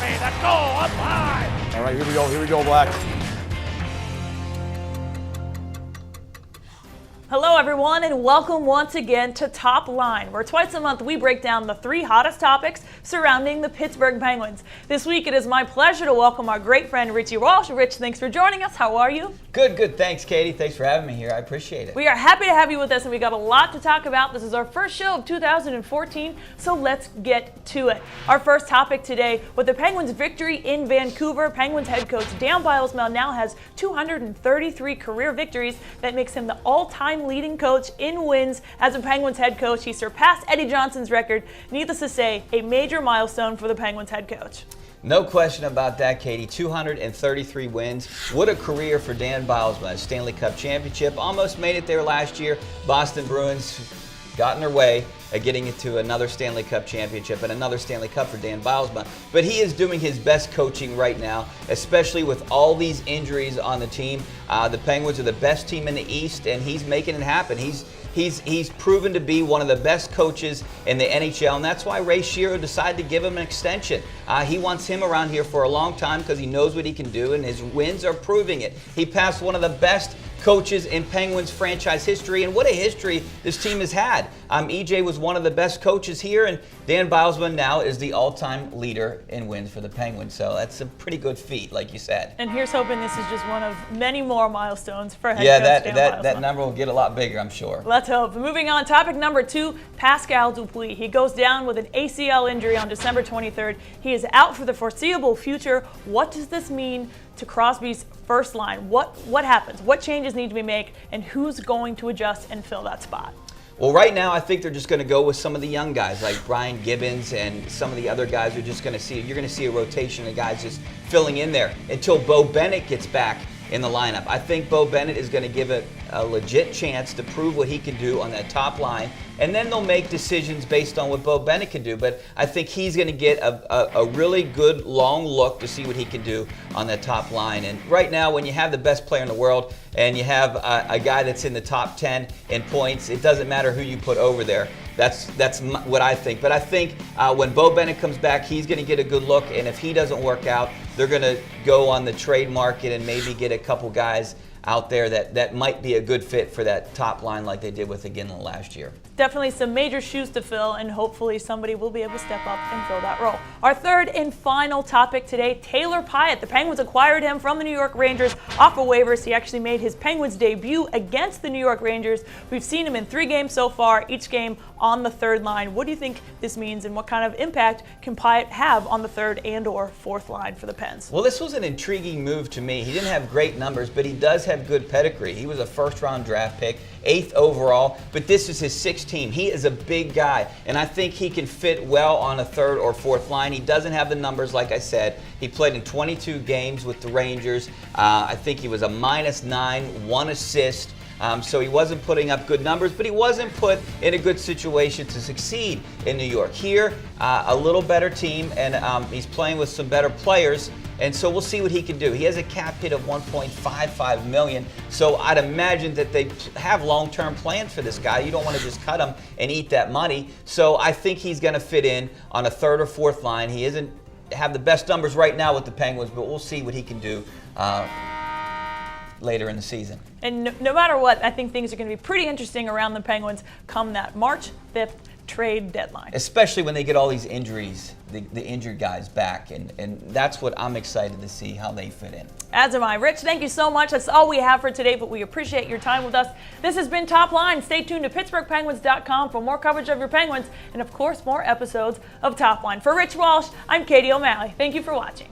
O'Malley, the goal up high. All right, here we go, Black. Hello everyone and welcome once again to Top Line, where twice a month we break down the 3 hottest topics surrounding the Pittsburgh Penguins. This week it is my pleasure to welcome our great friend Richie Walsh. Rich, thanks for joining us. How are you? Good. Thanks, Katie. Thanks for having me here. I appreciate it. We are happy to have you with us and we got a lot to talk about. This is our first show of 2014, so let's get to it. Our first topic today, with the Penguins' victory in Vancouver, Penguins head coach Dan Bylsma now has 233 career victories. That makes him the all-time leading coach in wins as a Penguins head coach. He surpassed Eddie Johnson's record. Needless to say, a major milestone for the Penguins head coach. No question about that, Katie. 233 wins. What a career for Dan Bylsma. A Stanley Cup championship. Almost made it there last year. Boston Bruins got in their way at getting it to another Stanley Cup championship and another Stanley Cup for Dan Bylsma. But he is doing his best coaching right now, especially with all these injuries on the team. The Penguins are the best team in the East, and he's making it happen. He's proven to be one of the best coaches in the NHL, and that's why Ray Shero decided to give him an extension. He wants him around here for a long time because he knows what he can do, and his wins are proving it. He passed one of the best coaches in Penguins franchise history, and what a history this team has had. EJ was one of the best coaches here, and Dan Bylsma now is the all-time leader in wins for the Penguins, so that's a pretty good feat, like you said. And here's hoping this is just one of many more milestones for head coach Dan Bylsma. That number will get a lot bigger, I'm sure. Let's hope. Moving on, topic number 2, Pascal Dupuis. He goes down with an ACL injury on December 23rd. He is out for the foreseeable future. What does this mean to Crosby's first line? What happens? What changes need to be made? And who's going to adjust and fill that spot? Well, right now, I think they're just going to go with some of the young guys like Brian Gibbons and some of the other guys. You're going to see a rotation of guys just filling in there until Beau Bennett gets back in the lineup. I think Beau Bennett is going to give it a legit chance to prove what he can do on that top line, and then they'll make decisions based on what Beau Bennett can do. But I think he's going to get a really good long look to see what he can do on that top line. And right now, when you have the best player in the world and you have a guy that's in the top 10 in points, it doesn't matter who you put over there. That's what I think. But I think when Beau Bennett comes back, he's going to get a good look. And if he doesn't work out, they're going to go on the trade market and maybe get a couple guys out there that might be a good fit for that top line like they did with Iginla last year. Definitely some major shoes to fill, and hopefully somebody will be able to step up and fill that role. Our third and final topic today, Taylor Pyatt. The Penguins acquired him from the New York Rangers off of waivers. He actually made his Penguins debut against the New York Rangers. We've seen him in 3 games so far, each game on the third line. What do you think this means, and what kind of impact can Pyatt have on the third and or fourth line for the Pens? Well, this was an intriguing move to me. He didn't have great numbers, but he does have good pedigree. He was a first-round draft pick, 8th overall, but this is his 6th team. He is a big guy, and I think he can fit well on a third or fourth line. He doesn't have the numbers, like I said. He played in 22 games with the Rangers. I think he was a -9, 1 assist. So he wasn't putting up good numbers, but he wasn't put in a good situation to succeed in New York. Here, a little better team, and he's playing with some better players, and so we'll see what he can do. He has a cap hit of $1.55 million, so I'd imagine that they have long-term plans for this guy. You don't want to just cut him and eat that money. So I think he's going to fit in on a third or fourth line. He isn't have the best numbers right now with the Penguins, but we'll see what he can do later in the season. And no matter what, I think things are going to be pretty interesting around the Penguins come that March 5th trade deadline. Especially when they get all these injuries, the injured guys back, and that's what I'm excited to see, how they fit in. As am I. Rich, thank you so much. That's all we have for today, but we appreciate your time with us. This has been Top Line. Stay tuned to PittsburghPenguins.com for more coverage of your Penguins and, of course, more episodes of Top Line. For Rich Walsh, I'm Katie O'Malley. Thank you for watching.